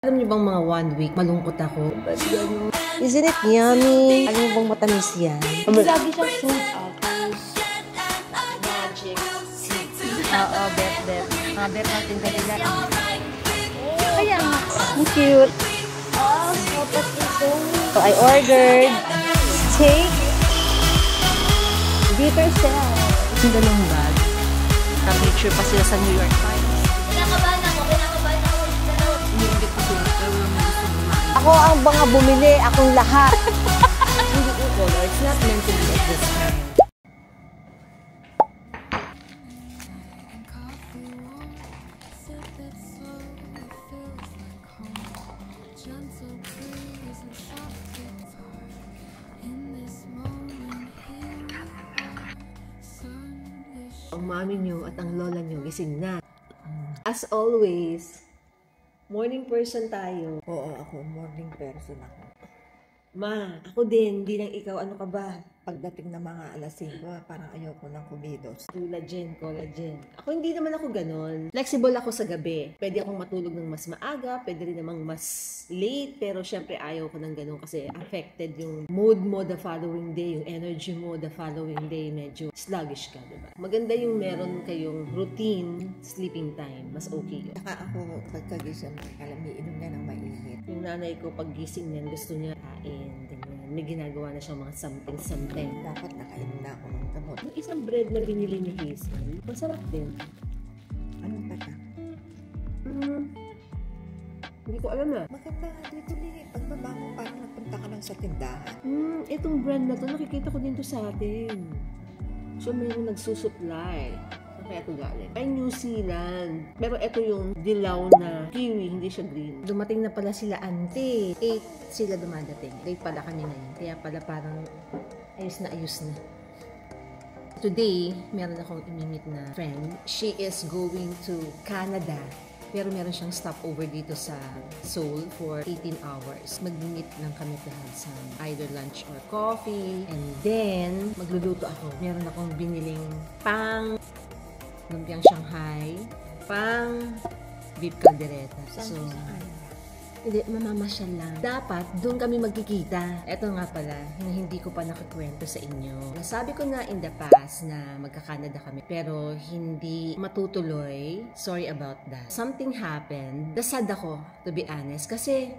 Alam niyo bang mga 1 week, malungkot ako? Isn't it yummy? Alam niyo bang matamis yan? Lagi siyang fruit apples. Magic. Oo, bet. Mga bet natin kanila. Kaya nga. Ang cute. Oh, so ito. So, I ordered steak. Bitter shell. Ang ganong bag. Na-picture pa sila sa New York Times. Pinakabahan ako. Hindi pa sila. Ako ang mga bumili. Akong lahat. Hindi ko color. It's not meant to be like this time. Ang mami nyo at ang lola nyo gising na. As always, morning person tayo. Oo, ako. Morning person ako. Ma, ako din. Di lang ikaw. Ano ka ba? Pagdating ng mga alas 5, parang ayoko ng kumilos. Collagen. Ako hindi naman ako ganon. Flexible ako sa gabi. Pwede akong matulog ng mas maaga, pwede rin namang mas late, pero syempre ayaw ko ng ganon kasi affected yung mood mo the following day, yung energy mo the following day, medyo sluggish ka, diba? Maganda yung meron kayong routine, sleeping time, mas okay yun. Saka ako, pagkagising, iinom na ng mainit. Yung nanay ko, pag gising niyan, gusto niya kain, ganyan. May ginagawa na siyang mga something. Dapat nakainom na ako ng gamot. Yung isang bread na binili ni Hazel, masarap din. Anong taka? Hindi ko alam na. Maganda nga dito din. Pagbaba mo, parang nagpunta ka lang sa tindahan. Itong brand na to, nakikita ko din to sa atin. So, mayroong nagsusupply. Saan kaya ito galing? Ay, New Zealand. Pero ito yung dilaw na kiwi, hindi siya green. Dumating na pala sila, ante. 8 sila dumadating. Late pala kami ngayon. Kaya pala parang ayos na. Today, meron akong imimit na friend. She is going to Canada. Pero meron siyang stopover dito sa Seoul for 18 hours. Mag-meet lang kami to have some either lunch or coffee. And then, magluluto ako. Meron akong biniling lumpiang Shanghai, beef caldereta. So, hindi, mamamasyal lang. Dapat, doon kami magkikita. Eto nga pala, hindi ko pa nakakwento sa inyo. Nasabi ko na in the past na magka-Canada kami, pero hindi matutuloy. Sorry about that. Something happened. Nasad ako, to be honest, kasi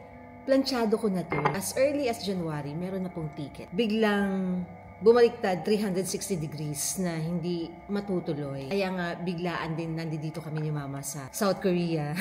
planchado ko na to. As early as January, meron na pong ticket. Biglang bumaliktad 360 degrees na hindi matutuloy. Kaya nga, biglaan din nandito kami ni Mama sa South Korea.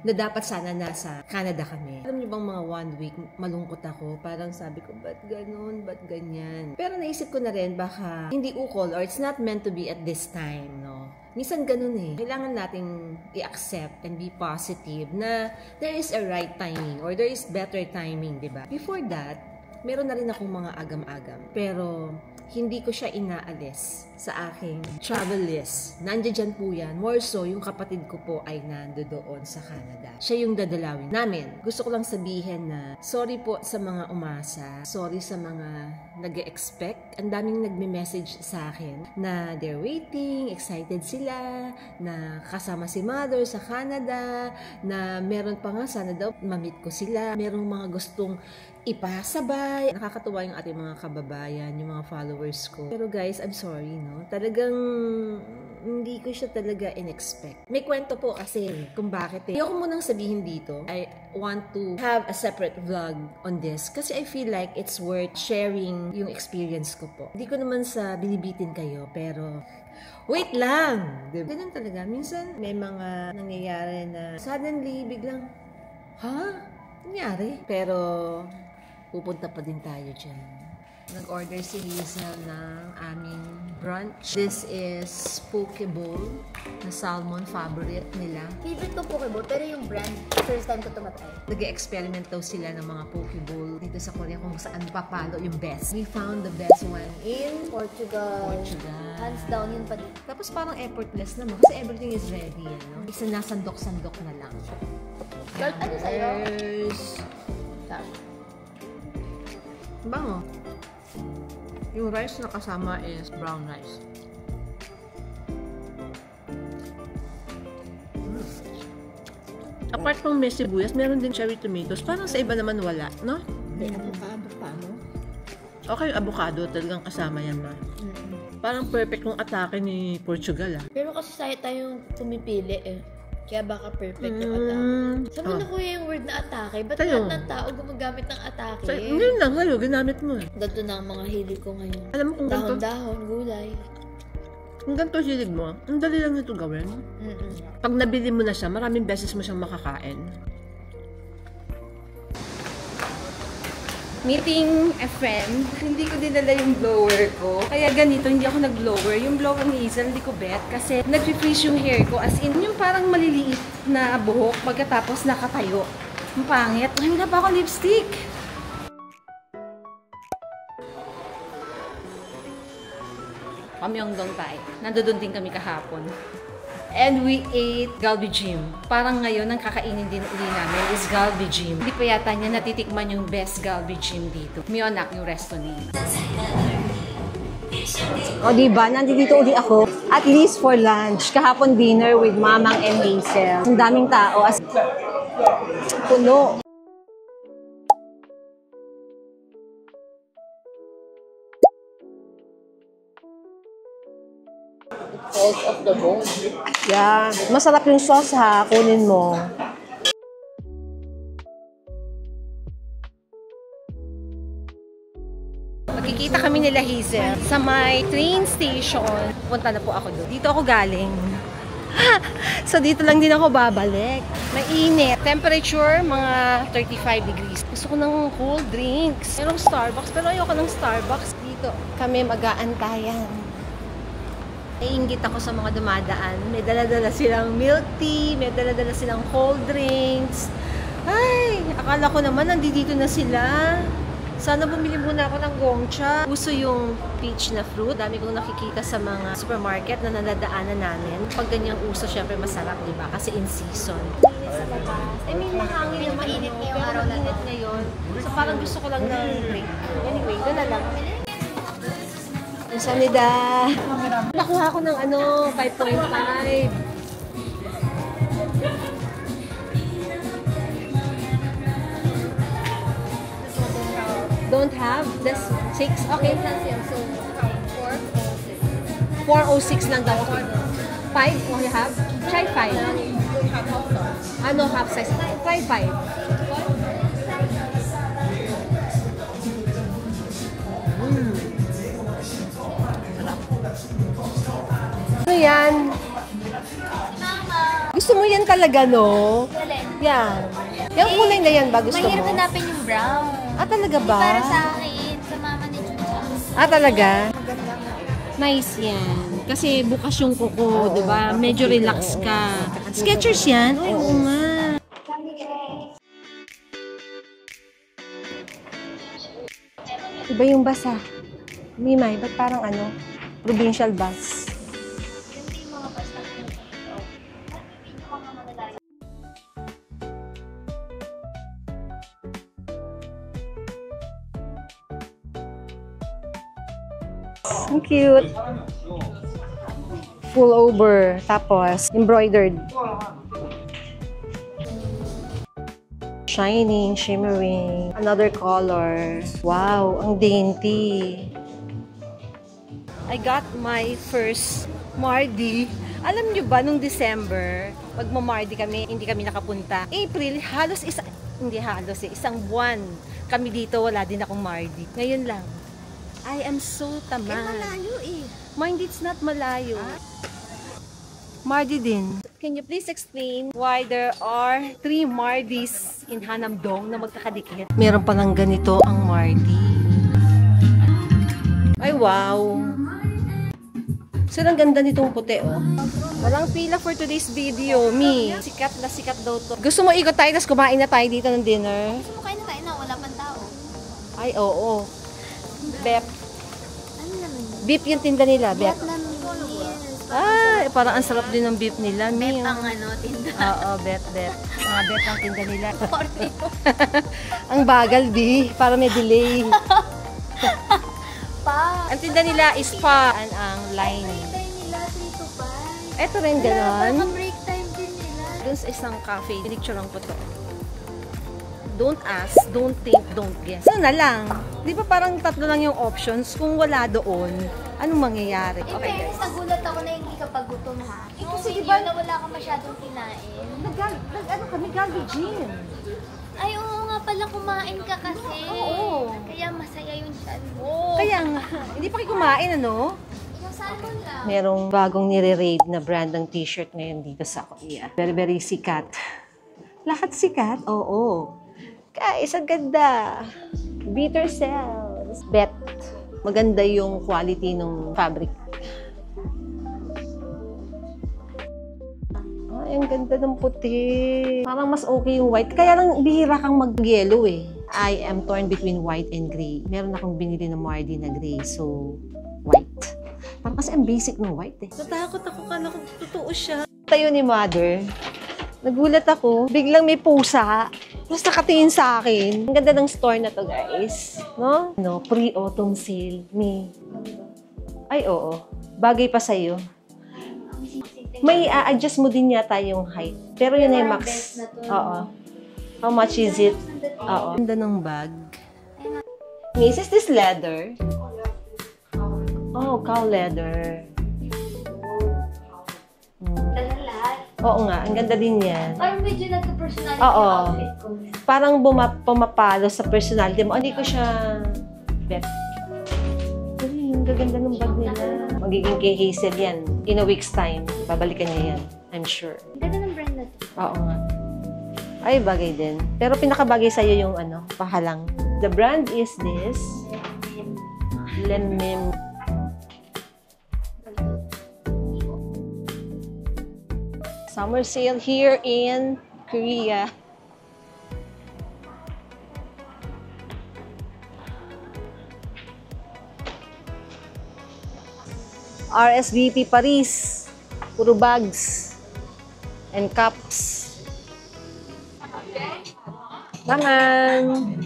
Na dapat sana nasa Canada kami. Alam niyo bang mga 1 week, malungkot ako. Parang sabi ko, ba't ganun, ba't ganyan? Pero naisip ko na rin, baka hindi ukol or it's not meant to be at this time, no? Minsan ganun eh. Kailangan nating i-accept and be positive na there is a right timing or there is better timing, di ba? Before that, meron na rin akong mga agam-agam. Pero hindi ko siya inaalis sa aking travel list. Nandiyan po yan. More so, yung kapatid ko po ay nandoon sa Canada. Siya yung dadalawin namin. Gusto ko lang sabihin na sorry po sa mga umasa. Sorry sa mga nag-expect. Ang daming nagme-message sa akin na they're waiting, excited sila, na kasama si Mother sa Canada, na meron pa nga sana daw mamit ko sila. Merong mga gustong ipasabay. Nakakatuwa yung ating mga kababayan, yung mga followers ko. Pero guys, I'm sorry, no? Talagang hindi ko siya talaga in-expect. May kwento po kasi kung bakit eh. Ayoko munang sabihin dito. I want to have a separate vlog on this kasi I feel like it's worth sharing yung experience ko po. Hindi ko naman sa binibitin kayo, pero wait lang! Diba? Ganun talaga. Minsan may mga nangyayari na suddenly, biglang, nangyari? Pero pupunta pa din tayo dyan. Nag-order si Hazel ng aming brunch. This is poke bowl na salmon favorite nila. Favorite ko Pokeball, pero yung brand, first time ko tumatry. Nag-experiment daw sila ng mga poke bowl dito sa Korea kung saan papalo yung best. We found the best one in Portugal. Hands down yun pa din. Tapos parang effortless naman kasi everything is ready. No? Isa nasandok-sandok na lang. Girl, ano sa'yo? Yes. Bango. Yung rice na kasama is brown rice. Apart from may sibuyas, meron din cherry tomatoes. Parang sa iba naman wala, no? May avocado pa, no? Okay, yung avocado talagang kasama yan, ma. Parang perfect yung atake ni Portugal, ah. Pero kasi tayong pumipili eh. Kaya baka perfect yung atake. Saan mo na kuya yung word na atake? Ba't Sa'yo? lahat ng tao gumagamit ng atake? Hindi lang sa'yo, ginamit mo eh. Ganito na ang mga hilig ko ngayon. Alam mo kung ganito, Dahon-dahon, gulay. kung ganito hilig mo, ang dali lang nito gawin. Pag nabili mo na siya, maraming beses mo siyang makakain. Meeting a friend, hindi ko dinala yung blower ko. Kaya ganito, hindi ako nag-blower. Yung blower ni Hazel, hindi ko bet. Kasi nag-refreeze yung hair ko. As in, yung parang maliliit na buhok pagkatapos nakatayo. Ang pangit. Ay, wala pa ako lipstick. Kamyongdong tayo. Nandoon din kami kahapon. And we ate Galbi Jim. Parang ngayon, ang kakainin din uli namin is Galbi Jim. Hindi pa yata niya natitikman yung best Galbi Jim dito. Myonak yung resto name. O diba, nandito uli ako. At least for lunch. Kahapon dinner with Mamang and Hazel. Ang daming tao. As puno. Falls off the bone. Yeah. Masarap yung sauce ha. Kunin mo. Magkikita kami nila Hazel sa may train station. Punta na po ako doon. Dito ako galing. So dito lang din ako babalik. Mainit. Temperature, mga 35 degrees. Gusto ko ng cold drinks. Merong Starbucks, pero ayoko ng Starbucks. Dito kami mag-aantayan. Naiinggit ako sa mga dumadaan. May dala-dala silang milk tea, may dala-dala silang cold drinks. Ay, akala ko naman nandito na sila. Sana bumili muna ako ng gongcha. Uso yung peach na fruit. Dami kong nakikita sa mga supermarket na nadadaanan namin. Pag ganyang uso, syempre masarap, di ba? Kasi in season. Sa labas. I mean, mahangin naman. Mainit ano, ngayong pero araw na mainit ngayon. So parang gusto ko lang ng break. Anyway, doon na lang. Sanida. Nakuha ko ng ano, 5.5. Don't have? That's 6? Okay. So, 406 lang daw. 5? Oh, you have? Try 5. Ano, half size? Try 5. Ano yan? Gusto mo yan talaga, no? Yan. Yung kulay na yan ba gusto mo? mahirap hanapin yung brown. Ah, talaga ba? Para sa akin, sa mama ni Chucha. Ah, talaga? Nice yan. Kasi bukas yung kuko, di ba? Medyo relax ka. Skechers yan? Uy, oo nga. Iba yung basa. Mimay, ba't parang ano? Provincial bus. Ang cute. Full over. Tapos, embroidered. Shining, shimmering. Another color. Wow, ang dainty. I got my first Mardi. Alam nyo ba, nung December, magmamardi kami, hindi kami nakapunta. April, isang buwan kami dito, wala din akong Mardi. Ngayon lang. I am so tamad. Malayo eh. Mind, it's not malayo. Mardi din. Can you please explain why there are 3 Mardis in Hanamdong na magkakadikit? Meron palang ganito ang Mardi. Ay, wow! So, ang ganda nitong puti, oh. Walang pila for today's video. Me, sikat na sikat daw to. Gusto mo ikot tayo, tapos kumain na tayo dito ng dinner? Sumukain na tayo na, wala pang tao. Ay, oo. Bep. Ano naman yun? Beef yung tinda nila, Bep. Vietnam meals. Ay, parang ang sarap din ng beef nila. Bet Me, ang ano, tinda. Oo, bet. Mga bet ang tinda nila. 40. Ang bagal, di. Para may delay. Pa. Ang tinda nila is pa. Ang line. Break time nila, 3 to 5. Eto rin ganon. Baka break time din nila. dun sa isang cafe, pinicturean ko to. Don't ask, don't think, don't guess. So na lang. Di ba parang tatlo lang yung options? Kung wala doon, anong mangyayari? Okay, guys. Nagulat ako na hindi ka pagutom, ha? kasi Kasi diba- na wala ka masyadong kinain. Ano kami, Galvi Gym. Ay, oo nga pala, kumain ka kasi. Oo. Kaya masaya yung chan mo. Kaya nga, hindi pa kayo kumain, ano? Yung salmon lang. Merong bagong nire-raid na brand ng t-shirt ngayon dito sa Korea. Very, very sikat. Lahat sikat? Oo. Guys, ang ganda. Bitter cells. Bet. Maganda yung quality ng fabric. Ay, ang ganda ng puti. Parang mas okay yung white. Kaya lang bihira kang mag-yellow eh. I am torn between white and gray. Meron akong binili na Mardi na gray. So, white. Parang kasi ang basic ng white eh. Natakot ako, kala ko totoo siya. Tayo ni mother. Nagulat ako. Biglang may pusa. Tapos nakatingin sa akin. Ang ganda ng store na to, guys. No? No, pre-autumn sale. Ay, oo. Bagay pa sa'yo. May adjust mo din yata yung height. Pero yun na yung max. Oo. How much is it? Oo. Ganda ng bag. Miss, is this leather? Oh, cow leather. Dala lahat. Oo nga, ang ganda din yan. Parang medyo nagka-personality Oo. yung outfit ko. Parang pumapalo sa personality mo. Hindi ko siya bet. Ang gaganda ng bag nila. Magiging kay Hazel yan. In a week's time, babalikan niya yan. I'm sure. Ganda ng brand na to. Oo nga. Ay, bagay din. Pero pinakabagay sa'yo yung pahalang. The brand is this. Lemim. Summer sale here in Korea. RSVP Paris. Puro bags and cups. Naman,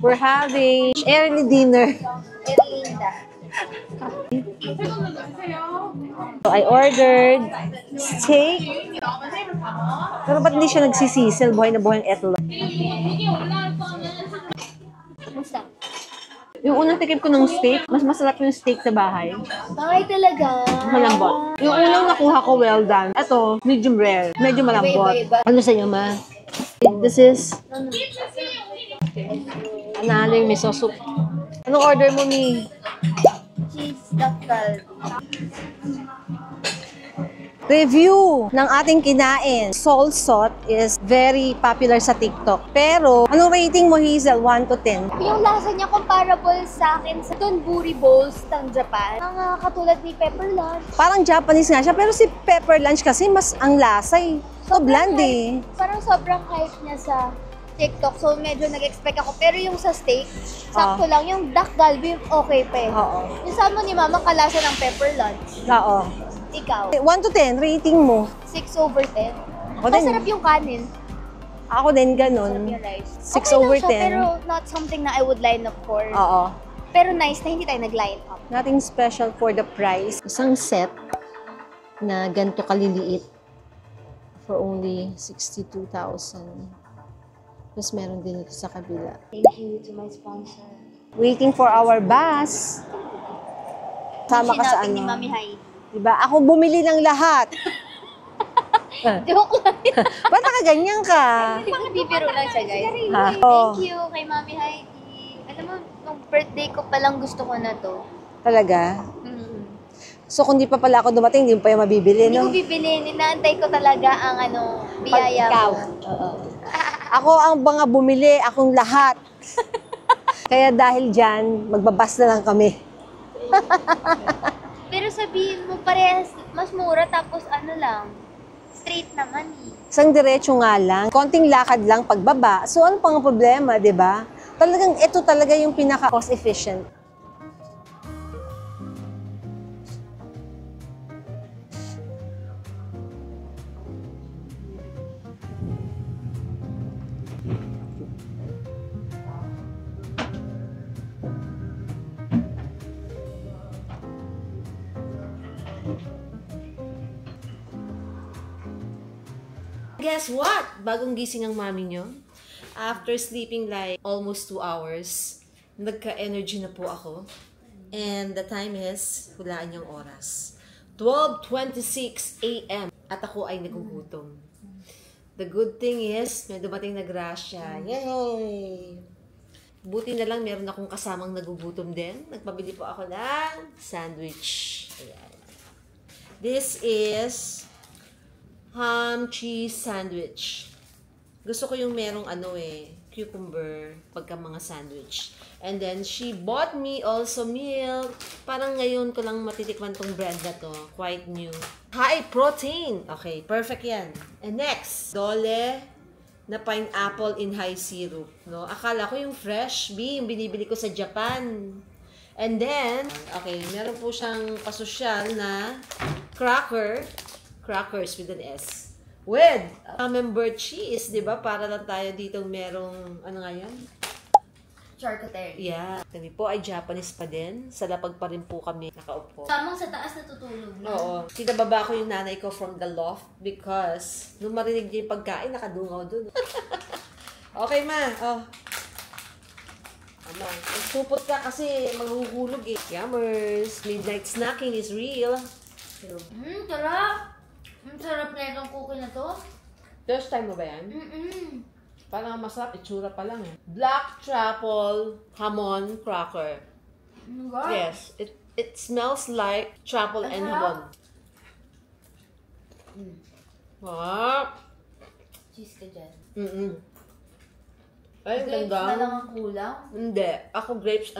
we're having early dinner. Erlinda. So, I ordered steak. Pero ba't hindi siya nagsisisil? Buhay na buhay ang etlog. Basta. Yung unang tikip ko ng steak, mas masarap yung steak sa bahay. Ay, talaga. Malambot. Yung unang nakuha ko, well done. Ito, medium rare. Medyo malambot. Iba-iba. Ano sa'yo, ma? This is analing miso soup. Anong order mo, Mi? Cheese duck caldo. Review ng ating kinain. Soul Sot is very popular sa TikTok. Pero, anong rating mo, Hazel? 1 to 10? Yung lasa niya comparable sa akin sa donburi bowls ng Japan. Mga katulad ni Pepper Lunch. Parang Japanese nga siya, pero si Pepper Lunch kasi mas ang lasa eh. So, bland eh. Parang sobrang hype niya sa TikTok. So, medyo nag-expect ako. Pero yung sa steak, sakto lang. Yung duck galbi, okay pa eh. Oo. Yung sama ni Mama, kalasa ng Pepper Lunch. Oo. Ikaw, 1 to 10, rating mo. 6/10. Ako din. Masarap yung kanin. Ako din Masarap ganun. yung rice. 6/10. Pero not something na I would line up for. Oo. Pero nice na hindi tayo nag-line up. Nothing special for the price. Isang set na ganito kaliliit for only 62,000. Tapos meron din ito sa kabila. Thank you to my sponsor. Waiting for our bus. Sama ka sa Sinabi ni ano? Mami Heidi. Diba? Ako bumili ng lahat. Joke lang. Ba't nakaganyan ka? Bibiro lang siya, guys. Ha? Thank you kay Mami Heidi. Alam mo, nung birthday ko palang gusto ko na to. Talaga? Mm. So kung di pa pala ako dumating, hindi mo pa yung mabibili, Hindi no? ko bibilin. Inaantay ko talaga ang biyaya Ikaw. mo. Oo. Ako ang mga bumili, akong lahat. Kaya dahil dyan, magbabas na lang kami. Pero sabihin mo parehas, mas mura tapos ano lang, straight naman eh. Isang diretso nga lang, konting lakad lang pagbaba. So ano pang problema, di ba? Talagang ito talaga yung pinaka cost efficient. Guess what? Bagong gising ang mami nyo. After sleeping like almost 2 hours, nagka-energy na po ako. And the time is, hulaan yung oras. 12:26 a.m. At ako ay nagugutom. The good thing is, may dumating na grasya. Yay! Buti na lang meron akong kasamang nagugutom din. Nagpabili po ako ng sandwich. Ayan. This is ham cheese sandwich. Gusto ko yung merong cucumber pagka mga sandwich. And then, she bought me also milk. Parang ngayon ko lang matitikman tong bread na to. Quite new. High protein. Okay, perfect yan. And next, Dole na pineapple in high syrup. No? Akala ko yung fresh bee, yung binibili ko sa Japan. And then, okay, meron po siyang pasosyal na crackers with an S. With camembert cheese, di ba? Para lang tayo dito merong, ano nga yan? Charcuterie. Yeah. Kami po ay Japanese pa din. Sa lapag pa rin po kami nakaupo. Tamang sa taas natutulog na. Oo. Kinababa ko yung nanay ko from the loft because nung marinig niya yung pagkain, nakadungaw dun. Okay, ma. Oh. Ama, supot ka kasi maghuhulog eh. Yummers. Midnight snacking is real. Sarap. Sarap na itong cookie na to. First time mo ba yan? Parang masarap, itsura pa lang eh. Black truffle hamon cracker. Wow. Yes, it smells like truffle and hamon. Wow. Cheese ka dyan. Ay, Grapes ganda. na lang ang kulang. Hindi. Ako grapes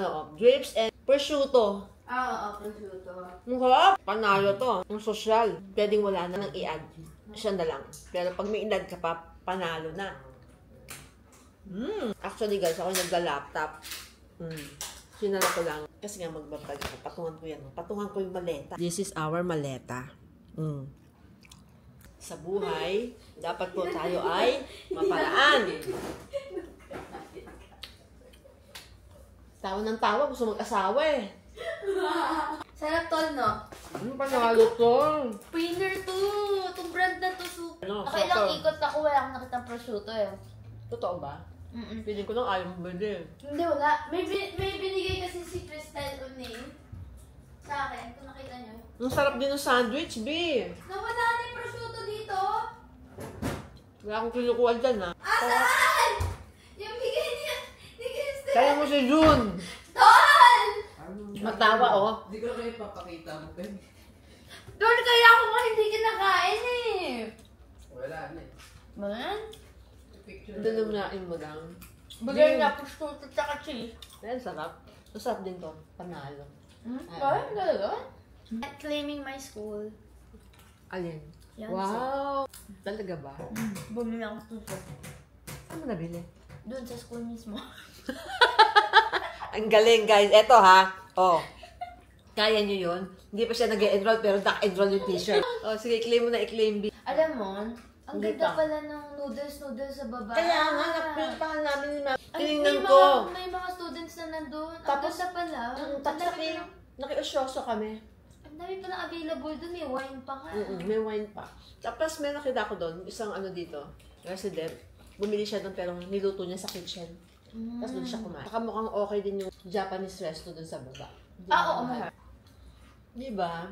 and prosciutto. Oo, prosciutto. Ang sarap. Panalo to. Ang social. Pwedeng wala na nang i-add. Siya na lang. Pero pag may in-add ka pa, panalo na. Actually guys, ako nagla-laptop. Sinala ko lang. Kasi nga magbabag ako. Patungan ko yan. Patungan ko yung maleta. This is our maleta. Sa buhay, dapat po tayo ay maparaan. Tawa ng tawa, gusto mag-asawa eh. Sarap tol, no? Panalo to. Winner to! Itong brand na to, super. Ano, Nakailang super. ikot ako, wala akong nakitang prosciutto eh. Totoo ba? Feeling ko lang ayaw mo ba din. Hindi, wala. May binigay kasi si Crystal O'Neill sa akin, kung nakita nyo. Ang sarap din ng sandwich, B. Nawala na yung prosciutto dito. Wala akong kinukuha dyan, ha? Saan? Yung bigay niya ni Crystal. Kaya mo si June. Tol! Matawa, oh. Hindi ko na kayo papakita mo, Ben. Tol, kaya ako nga hindi kinakain eh. Wala na eh. Man? Picture Dulunain mo lang. Bigay niya prosciutto tsaka cheese. Ayan, sarap. Masarap din to. Panalo. Kaya, gano'n? Claiming my school. Alin? Yan, Wow! Talaga ba? Bumili ako ito. Saan mo nabili? Doon sa school mismo. Ang galing, guys. Eto, ha? Oh. Kaya nyo yun? Hindi pa siya nag-enroll, pero naka-enroll yung t-shirt. Oh, sige, claim mo na, i-claim B. Alam mo, ang Hindi ganda pa. pala ng noodles sa baba. Kaya nga, napintahan namin ni Ma'am. Ay, Tinignan may ko. May mga students na nandun. Ang Tapos, ganda pala. Tapos nakiusyoso kami. Ang dami pa na available dun eh. Wine pa nga. May wine pa. Tapos may nakita ko doon, isang ano dito, resident. Bumili siya doon pero niluto niya sa kitchen. Tapos doon siya kumain. Baka mukhang okay din yung Japanese resto doon sa baba. Oo, mahal. Diba?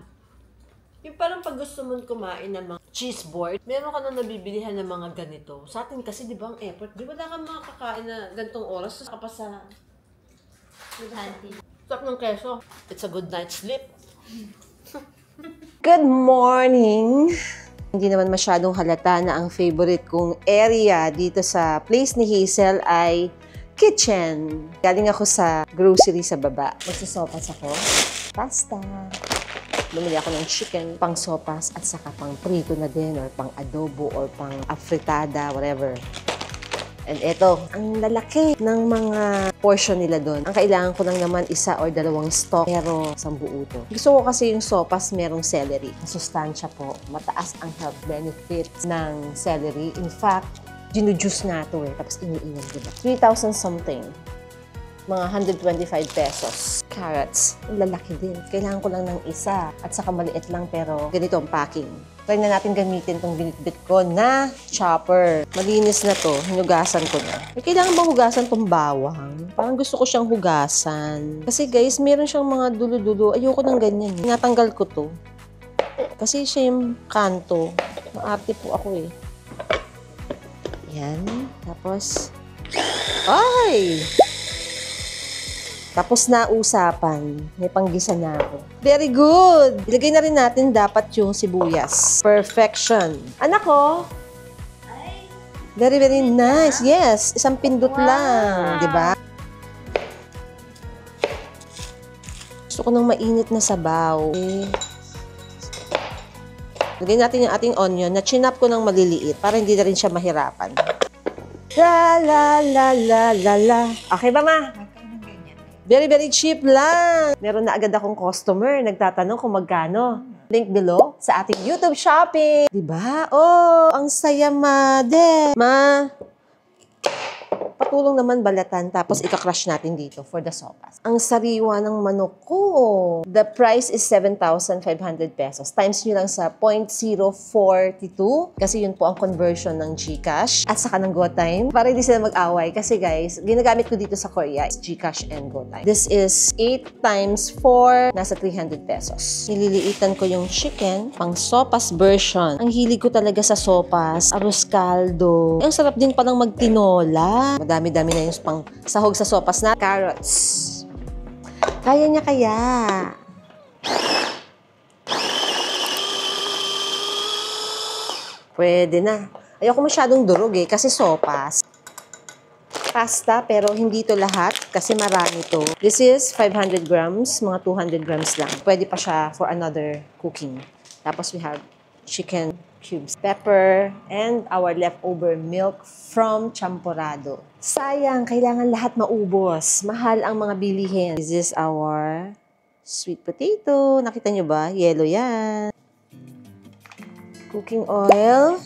Yung parang pag gusto mong kumain ng mga cheese board, meron ka na nabibilihan ng mga ganito. Sa atin kasi, di ba, ang effort. Di ba wala kang makakain na ganitong oras? Tapos ka pa sa... Handy. Sarap ng keso. It's a good night's sleep. Good morning! Hindi naman masyadong halata na ang favorite kong area dito sa place ni Hazel ay kitchen. Galing ako sa grocery sa baba. Magsasopas ako. Pasta. Bumili ako ng chicken, pang sopas, at saka pang prito na din, or pang adobo, or pang afritada, whatever. And eto, ang lalaki ng mga portion nila doon. Ang kailangan ko lang naman isa or dalawang stock, pero isang buo to. Gusto ko kasi yung sopas merong celery. Masustansya po, mataas ang health benefits ng celery. In fact, ginujuice nga to eh, tapos iniinom, diba? 3,000 something. Mga 125 pesos. Carrots. Ang lalaki din. Kailangan ko lang ng isa. At saka maliit lang pero ganito ang packing. Try na natin gamitin itong binitbit ko na chopper. Malinis na to. Hinugasan ko na. Kailangan ba hugasan itong bawang? Parang gusto ko siyang hugasan. Kasi guys, meron siyang mga dulo-dulo. Ayoko ng ganyan. Natanggal ko to. Kasi siya yung kanto. Maarte po ako eh. Yan. Tapos, ay! Tapos na usapan. May panggisa na ako. Very good! Ilagay na rin natin dapat yung sibuyas. Perfection. Anak ko? Very, very nice. Yes, isang pindot lang. Diba? Gusto ko ng mainit na sabaw. Okay. Lagay natin yung ating onion na chinap ko ng maliliit para hindi na rin siya mahirapan. La la la la la la. Okay ba, ma? Very, very cheap lang. Meron na agad akong customer. Nagtatanong kung magkano. Link below sa ating YouTube shopping. Diba? Oh, ang saya, Made. Ma, patulong naman balatan. Tapos ika-crush natin dito for the sopas. Ang sariwa ng manok ko. The price is 7,500 pesos. Times nyo lang sa 0.042. Kasi yun po ang conversion ng GCash at saka ng GoTime. Para hindi sila mag-away. Kasi guys, ginagamit ko dito sa Korea is GCash and GoTime. This is 8 times 4. Nasa 300 pesos. Nililiitan ko yung chicken. Pang sopas version. Ang hilig ko talaga sa sopas. Arroz caldo. Ang sarap din palang magtinola. Madami-dami na yung pang sahog sa sopas na. Carrots. Kaya niya kaya. Pwede na. Ayoko masyadong durog eh, kasi sopas. Pasta, pero hindi to lahat kasi marami to. This is 500 grams, mga 200 grams lang. Pwede pa siya for another cooking. Tapos we have chicken cubes, pepper, and our leftover milk from Champorado. Sayang, kailangan lahat maubos. Mahal ang mga bilihin. This is our sweet potato. Nakita nyo ba? Yellow yan. Cooking oil.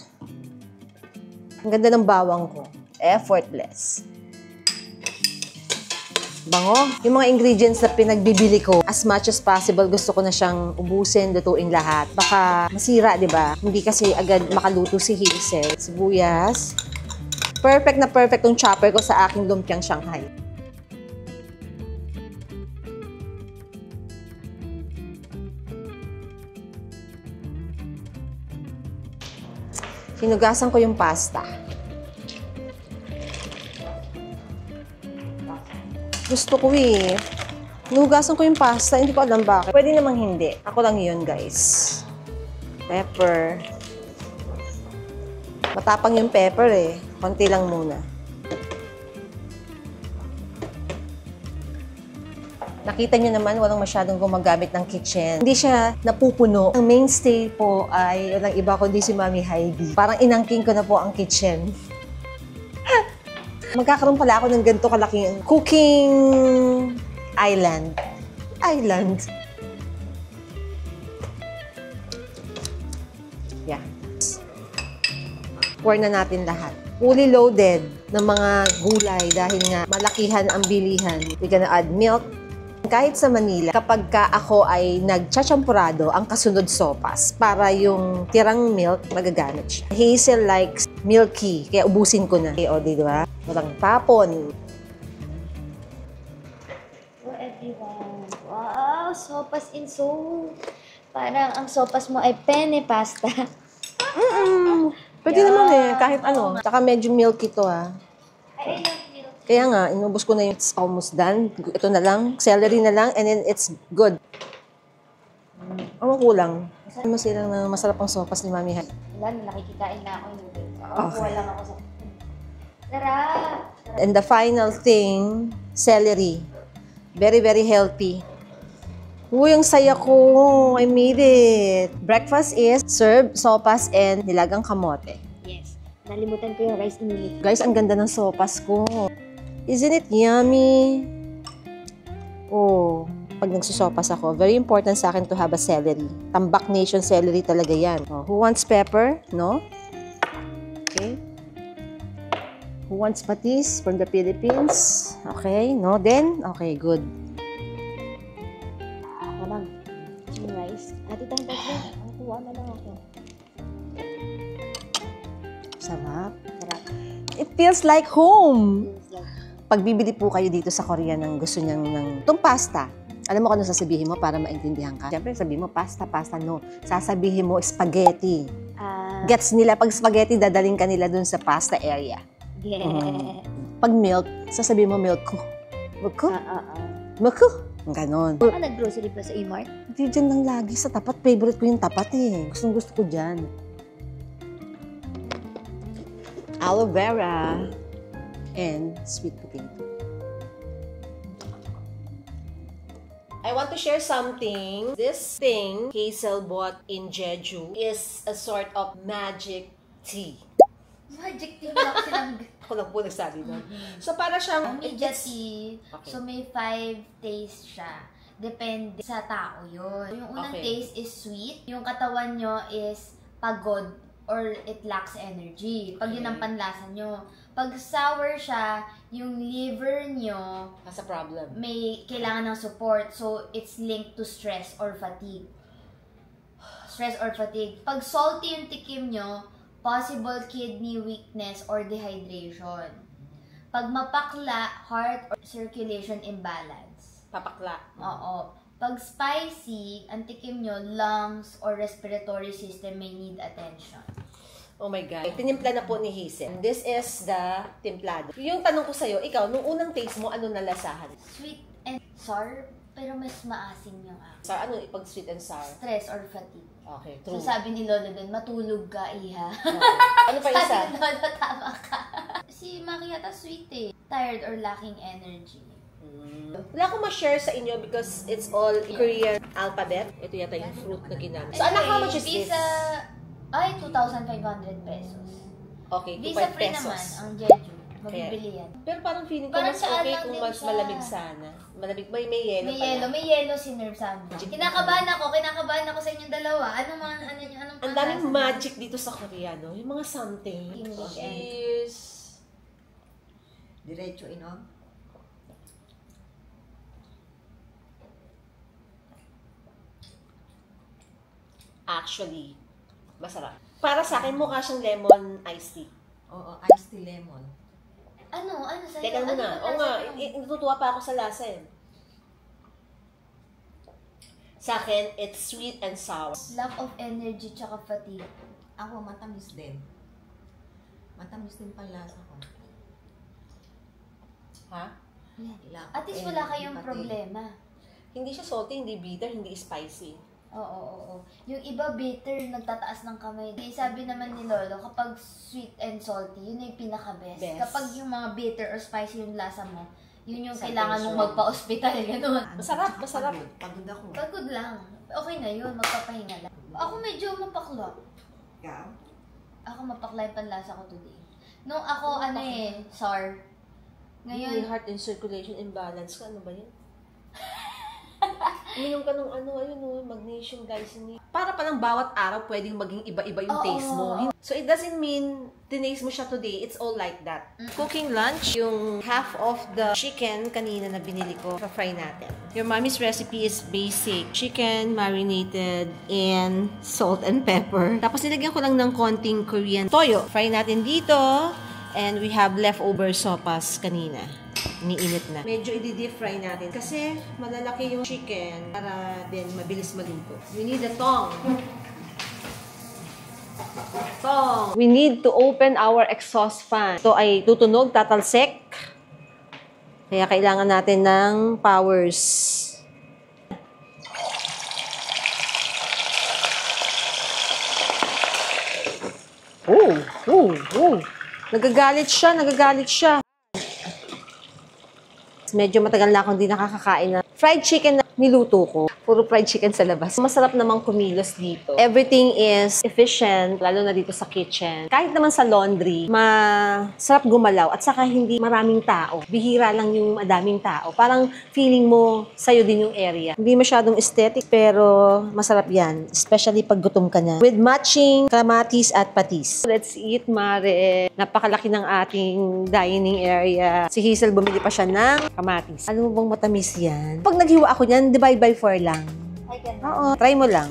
Ang ganda ng bawang ko. Effortless. Bango. Yung mga ingredients na pinagbibili ko, as much as possible, gusto ko na siyang ubusin, lutuin lahat. Baka masira, di ba? Hindi kasi agad makaluto si Hazel. Sibuyas. Perfect na perfect yung chopper ko sa aking lumpiang Shanghai. Hinugasan ko yung pasta. Gusto ko eh. Hinugasan ko yung pasta, hindi ko alam bakit. Pwede namang hindi. Ako lang yun, guys. Pepper. Matapang yung pepper eh. Konti lang muna. Nakita nyo naman, walang masyadong gumagamit ng kitchen. Hindi siya napupuno. Ang mainstay po ay walang iba kundi si Mami Heidi. Parang inangking ko na po ang kitchen. Magkakaroon pala ako ng ganito kalaking cooking island. Yeah. Pour na natin lahat. Fully loaded ng mga gulay dahil nga malakihan ang bilihan. We're gonna add milk. Kahit sa Manila, kapag ka ako ay nagchachampurado, ang kasunod sopas para yung tirang milk, magagamit siya. Hazel likes milky, kaya ubusin ko na. O, di ba? Walang tapon. So everyone, wow, sopas in Seoul. Parang ang sopas mo ay penne pasta. Pwede naman eh, kahit ano. Tsaka medyo milky to ah. I love milk. Kaya nga, inubos ko na yung it's almost done. Ito na lang, celery na lang, and then it's good. Ang kulang. Masilang na masarap ang sopas ni Mami Hai. Wala na, nakikitain na ako yung kuha lang ako sa... Sarap! And the final thing, celery. Very, very healthy. Uy, ang saya ko. I made it. Breakfast is served, sopas, and nilagang kamote. Yes. Nalimutan ko yung rice inilit. Guys, ang ganda ng sopas ko. Isn't it yummy? Oh, pag nagsusopas ako, very important sa akin to have a celery. Tambak Nation celery talaga yan. Oh, who wants pepper? No? Okay. Who Who wants patis from the Philippines? Okay, no then? Okay, good. Mamang, yung rice. Ate tayong tatlo. Ang kuha na lang ako. Sarap. Sarap. It feels like home. Feels like Pag bibili po kayo dito sa Korea ng gusto niyang ng itong pasta, alam mo kung ano sasabihin mo para maintindihan ka? Siyempre, sabihin mo, pasta, no. Sasabihin mo, spaghetti. Gets nila, pag spaghetti, dadaling ka nila dun sa pasta area. yeah. Pag milk, sasabihin mo, milk ko. Milk ko? Milk ko? Ganon. Nag-grocery pa sa E-Mart? Hindi dyan lang lagi sa tapat. Favorite ko yung tapat eh. Gustong gusto ko dyan. Aloe vera and sweet potato. I want to share something. This thing Hazel bought in Jeju is a sort of magic tea. Magic tea lang silang Ako lang po nagsabi nun. So para siyang... Omega tea. Okay. So may 5 tastes siya. Depende sa tao yun. Yung unang Okay. taste is sweet. Yung katawan nyo is pagod or it lacks energy. Pag yun ang panlasa nyo. Pag sour siya, yung liver nyo Has a problem. may kailangan ng support. So, it's linked to stress or fatigue. Stress or fatigue. Pag salty yung tikim nyo, possible kidney weakness or dehydration. Pag mapakla, heart or circulation imbalance. Papakla. Oo. Pag spicy, ang tikim nyo, lungs or respiratory system may need attention. Oh my God. Tinimpla na po ni Hazel. This is the templado. Yung tanong ko sa'yo, ikaw, nung unang taste mo, ano nalasahan? Sweet and sour, pero mas maasim yung akin. So, ano pag sweet and sour? Stress or fatigue. Okay, So true. sabi ni Lolo doon, matulog ka, iha. Ano pa isa? Sabi ni Lolo, tama ka. Si Maki yata sweet eh. Tired or lacking energy. Wala akong ma-share sa inyo because it's all Korean alphabet. Ito yata yung fruit na ginamit. So, anak, how much is this? Visa, ay, 2,500 pesos. Okay, 2.5 Visa free pesos. naman ang Jeju. Mabibili yan. Pero parang feeling ko Parang mas siya okay lang kung din mas siya. malamig sana. Malamig, may yelo May pala. yellow si Nerve Sandwich. Kinakabahan ako sa inyong dalawa. Anong Ang panlasa daming niya? magic dito sa Korea, no? Yung mga something. English and- Cheers! Diretso inom. Actually, masarap. Para sa akin, mukha siyang lemon iced tea. Oo, iced tea lemon. Ano sa'yo? Teka muna. Oo nga, natutuwa pa ako sa lasa eh. Sa akin, it's sweet and sour. Lack of energy tsaka fatigue. Ako, matamis din. Matamis din panlasa ko. Ha? Lack At of least wala energy kayong pati. problema. Hindi siya salty, hindi bitter, hindi spicy. Oo. Yung iba bitter, nagtataas ng kamay. Di sabi naman ni Lolo, kapag sweet and salty, yun yung pinaka-best. Best. Kapag yung mga bitter or spicy yung lasa mo, yun yung Sa kailangan mong tension. magpa-hospital, gano'n. Masarap, masarap. Pagod ako. Pagod lang. Okay na yun, magpapahinga lang. Ako medyo mapakla. Ikaw? Ako mapakla yung panlasa ko today. Nung ako, sour. May Ngayon, heart and circulation imbalance ka. Ano ba yan? Uminom ka ng magnesium glycinate. Para palang bawat araw pwedeng maging iba-iba yung Oo. taste mo. So it doesn't mean tinaste mo siya today. It's all like that. Cooking lunch, yung half of the chicken kanina na binili ko, fry natin. Your mommy's recipe is basic. Chicken marinated in salt and pepper. Tapos nilagyan ko lang ng konting Korean toyo. Fry natin dito. And we have leftover sopas kanina. Iniinit na. Medyo i-deep fry natin kasi malalaki yung chicken para din mabilis maluto. We need a tong. Tong. We need to open our exhaust fan. Ito ay tutunog, tatalsik. Kaya kailangan natin ng powers. Oh. Nagagalit siya. Medyo matagal na akong hindi nakakakain na fried chicken na niluto ko. Puro fried chicken sa labas. Masarap namang kumilos dito. Everything is efficient, lalo na dito sa kitchen. Kahit naman sa laundry, masarap gumalaw at saka hindi maraming tao. Bihira lang yung madaming tao. Parang feeling mo sa'yo din yung area. Hindi masyadong aesthetic pero masarap yan. Especially pag gutom ka na. With matching kamatis at patis. Let's eat, Mare. Napakalaki ng ating dining area. Si Hazel bumili pa siya ng kamatis. Alam mo bang matamis yan? Pag naghiwa ako niyan, divide by 4 lang. Ay, ganun. Oo, try mo lang.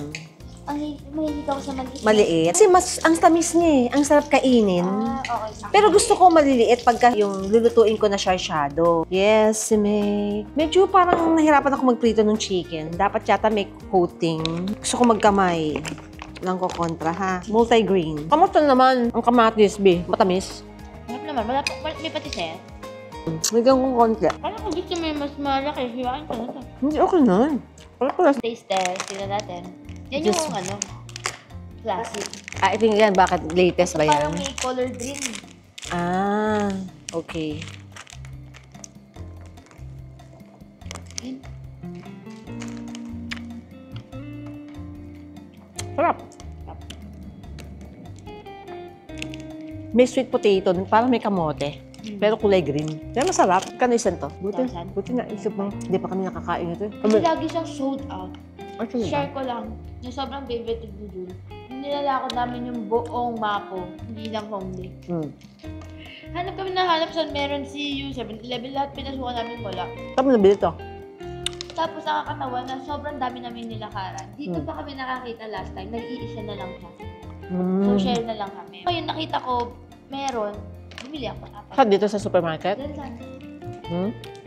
Ang mahilig ako sa maliit. Maliit. Kasi ang tamis niya eh. Ang sarap kainin. Okay. Pero gusto ko maliliit pagka yung lulutuin ko na sharsado. Yes, si May. Medyo parang nahirapan ako magprito ng chicken. Dapat yata may coating. Gusto ko magkamay. Lang ko kontra ha. Multi-green. Kamusta naman ang kamatis, be? Matamis? Harap naman. May patis eh. May gangong konti. Parang kung gusto mo yung mas malaki, hiwain ko na ito. Hindi, okay na. Pala. Taste test. Tingnan natin. Yan yung classic. Ito yan. Bakit latest ba Parang yan? may color green. Ah, okay. Sarap. May sweet potato, parang may kamote. Pero kulay green. Kaya masarap. Kano isan to? Buti na isip mo. Hindi pa kami nakakain ito. Kasi lagi siyang sold out. Actually, Share ko lang. Yung sobrang favorite ni Jul. Nilalakad namin yung buong mapo. Hindi lang homely. Hanap kami na hanap saan meron si 7-Eleven. Lahat pinasukan namin wala. Kami nabili to. Tapos nakakatawa na sobrang dami namin nilakaran. Dito pa kami nakakita last time. Nag-iisa na lang siya. So share na lang kami. Ngayon nakita ko meron. Bumili ako. Saan dito sa supermarket? Dahil saan?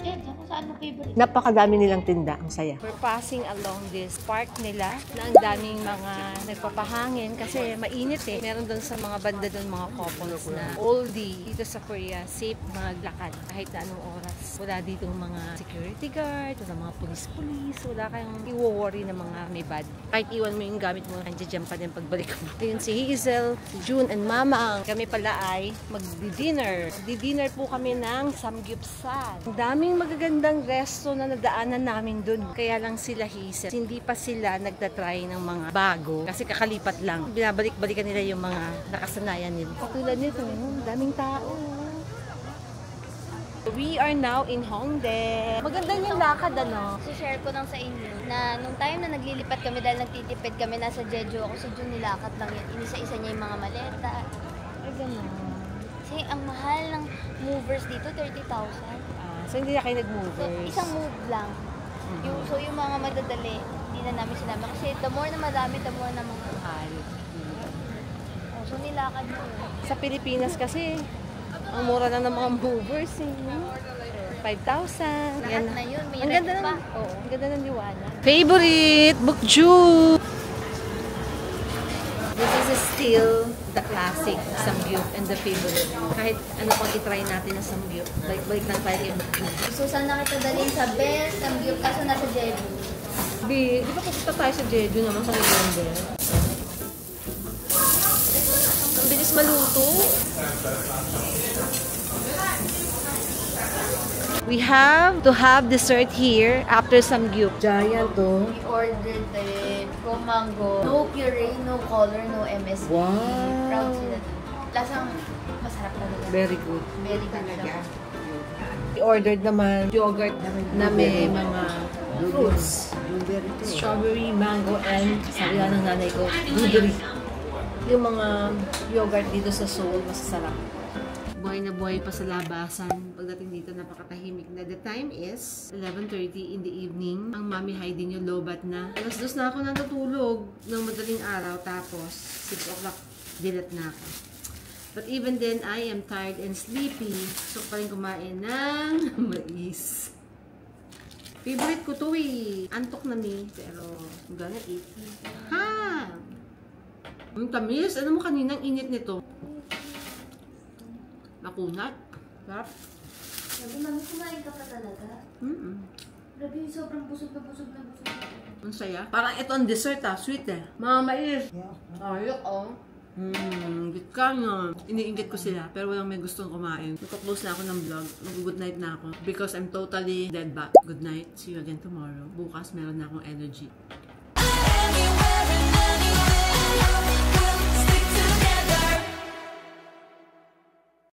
Yan, kung saan mo favorite. Napakadami nilang tinda. Ang saya. We're passing along this park nila na ang daming mga nagpapahangin kasi mainit eh. Meron doon sa mga banda doon mga couples na oldie. Dito sa Korea, safe mga lakad kahit na anong oras. Wala ditong mga security guard, wala mga police-police, wala kayong i-worry na mga may bad. Kahit iwan mo yung gamit mo, nandiyan pa din pagbalik mo. Ayun si Hazel, si June and Mama. Kami pala ay magdi-dinner. Di-dinner po kami ng samgyupsal. Ang daming magagandang resto na nadaanan namin dun. Kaya lang sila Hazel, hindi pa sila nagtatry ng mga bago kasi kakalipat lang. Binabalik-balikan nila yung mga nakasanayan nila. Katulad nito, daming tao. We are now in Hongdae. Maganda yung lakad, ano? So share ko lang sa inyo na nung time na naglilipat kami dahil nagtitipid kami nasa Jeju ako si Jun nilakad lang yan. Inisa-isa niya yung mga maleta. Ay, gano'n. Kasi ang mahal ng movers dito, 30,000. So, hindi na kayo So, nag-movers? isang move lang. Yung mga madadali, hindi na namin sinama. Kasi the more na madami, the more na mahal. So nilakad mo yun. Sa Pilipinas kasi, ang mura lang ng mga movers eh. 5,000. Lahat na yun, may Ang ganda rent pa. Oo, ang ganda ng liwanag. Favorite! Bukju! This is still the classic samgyup and the favorite. Kahit ano pang itry natin na samgyup, balik lang tayo kay Bukju. So saan na kita dalhin sa best samgyup kaso nasa Jeju? Di ba pupunta tayo sa Jeju naman sa November? Ang bilis maluto. We have to have dessert here after samgyup. Giant to. We ordered the pro mango. No puree, no color, no MSG. Wow. Proud sila dun. Lasang masarap talaga. Very good. Very good siya. We ordered naman yogurt na may mga fruits. Strawberry, mango, and sabi nga ng nanay ko, blueberry. Yung mga yogurt dito sa Seoul, masasarap. Buhay na buhay pa sa labasan. Pagdating dito, napakatahimik na. The time is 11:30 in the evening. Ang mami hiding yung lobat na. Alas 2 na ako natutulog ng madaling araw. Tapos, 6 o'clock, dilat na ako. But even then, I am tired and sleepy. So, pa rin kumain ng mais. Favorite ko to eh. Antok na ni. Pero, I'm gonna eat. Ha! Ang tamis. Alam mo kaninang init nito. Nakunat. Sarap. Sabi, mami, kumain ka pa talaga? Grabe, sobrang busog na busog na busog na. Ang saya. Parang ito ang dessert ah. Sweet eh. Mga mais. Ayok oh. Gitkan. Iniinggit ko sila, pero walang may gustong kumain. Nagko-close na ako ng vlog. Mag-good night na ako. Because I'm totally dead back. Good night. See you again tomorrow. Bukas, meron na akong energy.